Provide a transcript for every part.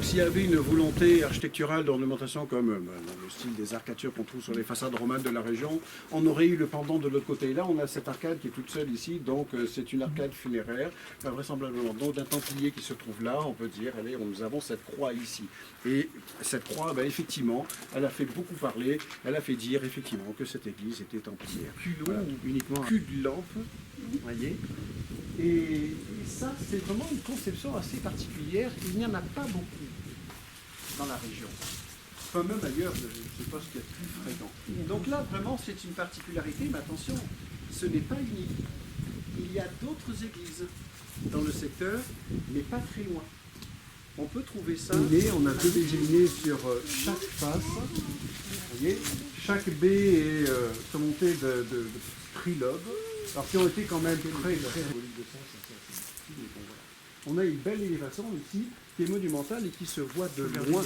Donc s'il y avait une volonté architecturale d'ornementation comme dans le style des arcatures qu'on trouve sur les façades romanes de la région, on aurait eu le pendant de l'autre côté. Et là, on a cette arcade qui est toute seule ici, donc c'est une arcade funéraire, vraisemblablement. Donc d'un templier qui se trouve là, on peut dire, allez, nous avons cette croix ici. Et cette croix, ben, effectivement, elle a fait beaucoup parler, elle a fait dire effectivement que cette église était templière. Voilà, uniquement cul de lampe, vous voyez. Et ça, c'est vraiment une conception assez particulière. Il n'y en a pas beaucoup dans la région. Enfin, même ailleurs, je ne sais pas ce qu'il y a de plus fréquent. Donc là, vraiment, c'est une particularité, mais attention, ce n'est pas unique. Il y a d'autres églises dans le secteur, mais pas très loin. On peut trouver ça. On a deux baies géminées sur chaque face. Vous voyez, chaque baie est surmontée de trilobes, alors qui ont été quand même très symboliques de ça. On a une belle élévation ici, qui est monumentale et qui se voit de loin.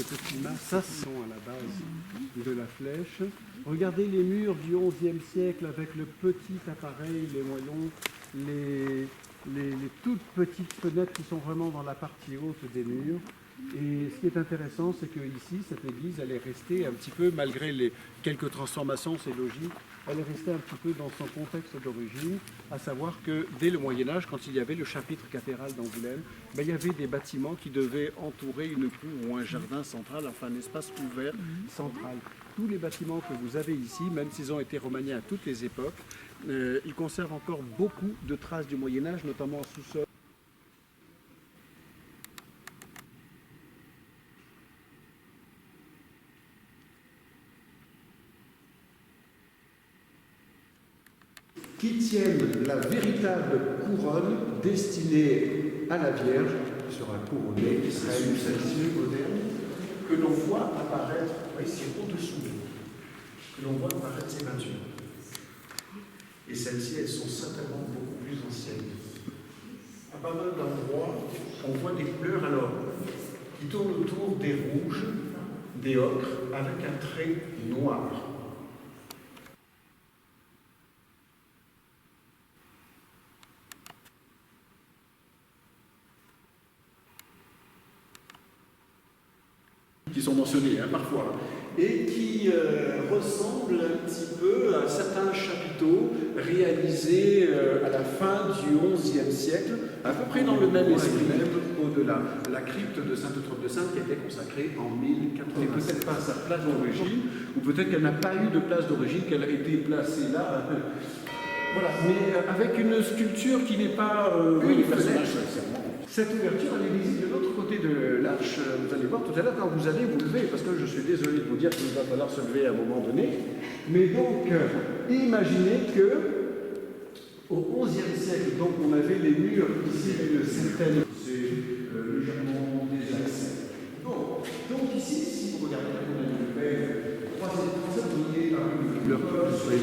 Ça, c'est à la base de la flèche. Regardez les murs du XIe siècle avec le petit appareil, les moellons, les toutes petites fenêtres qui sont vraiment dans la partie haute des murs. Et ce qui est intéressant, c'est que ici, cette église, elle est restée un petit peu, malgré les quelques transformations, c'est logique, elle est restée un petit peu dans son contexte d'origine, à savoir que dès le Moyen-Âge, quand il y avait le chapitre cathédral d'Angoulême, ben, il y avait des bâtiments qui devaient entourer une cour ou un jardin central, enfin un espace ouvert central. Tous les bâtiments que vous avez ici, même s'ils ont été remaniés à toutes les époques, ils conservent encore beaucoup de traces du Moyen-Âge, notamment en sous-sol. Qui tiennent la véritable couronne destinée à la Vierge, qui sera couronnée, qui sera une celle-ci moderne, que l'on voit apparaître, oui, c'est au-dessous, que l'on voit apparaître ces peintures. Et celles-ci, elles sont certainement beaucoup plus anciennes. À pas mal d'endroits, on voit des couleurs alors qui tournent autour des rouges, des ocres, avec un trait noir. Qui sont mentionnés parfois, et qui ressemblent un petit peu à certains chapiteaux réalisés à la fin du XIe siècle, à peu près dans le même esprit, même au-delà. La crypte de Sainte-Eutrope-de-Sainte qui a été consacrée en 1080. Peut-être pas à sa place d'origine, ou peut-être qu'elle n'a pas eu de place d'origine, qu'elle a été placée là. Voilà, mais avec une sculpture qui n'est pas cette ouverture, elle est visible de l'autre côté de l'arche. Vous allez voir tout à l'heure quand vous allez vous lever, parce que je suis désolé de vous dire qu'il va falloir se lever à un moment donné. Mais donc, imaginez que au XIe siècle, donc on avait les murs ici d'une certaine. C'est légèrement des accès. Donc ici, si vous regardez la corbeille, vous voyez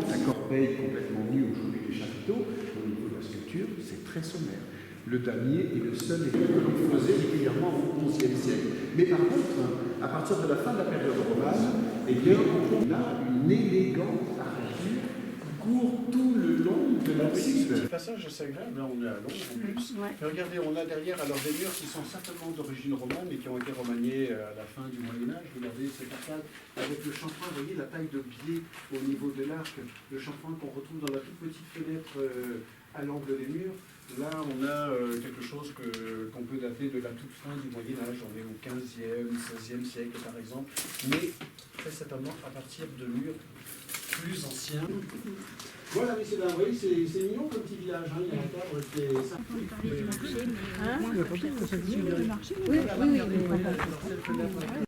la corbeille complètement nue aujourd'hui des chapiteaux, au niveau de la sculpture, c'est très sommaire. Le damier est le seul élément que l'on faisait régulièrement au XIe siècle. Mais par contre, à partir de la fin de la période romane, eh bien, on a une élégante armature qui court tout le long de l'abside. Le passage est agréable, là on est à Londres en plus. Ouais. Mais regardez, on a derrière alors des murs qui sont certainement d'origine romane et qui ont été remaniés à la fin du Moyen-Âge. Regardez cette arcade avec le chanfrein, vous voyez la taille de biais au niveau de l'arc, le chanfrein qu'on retrouve dans la toute petite fenêtre à l'angle des murs. Là, on a quelque chose qu'on peut dater de la toute fin du Moyen-Âge. On est au 15e, 16e siècle, par exemple, mais très certainement à partir de murs plus anciens. Voilà, messieurs, dames, vous voyez, c'est mignon comme petit village. Il y a un cadre qui est simple. Oui, oui, oui.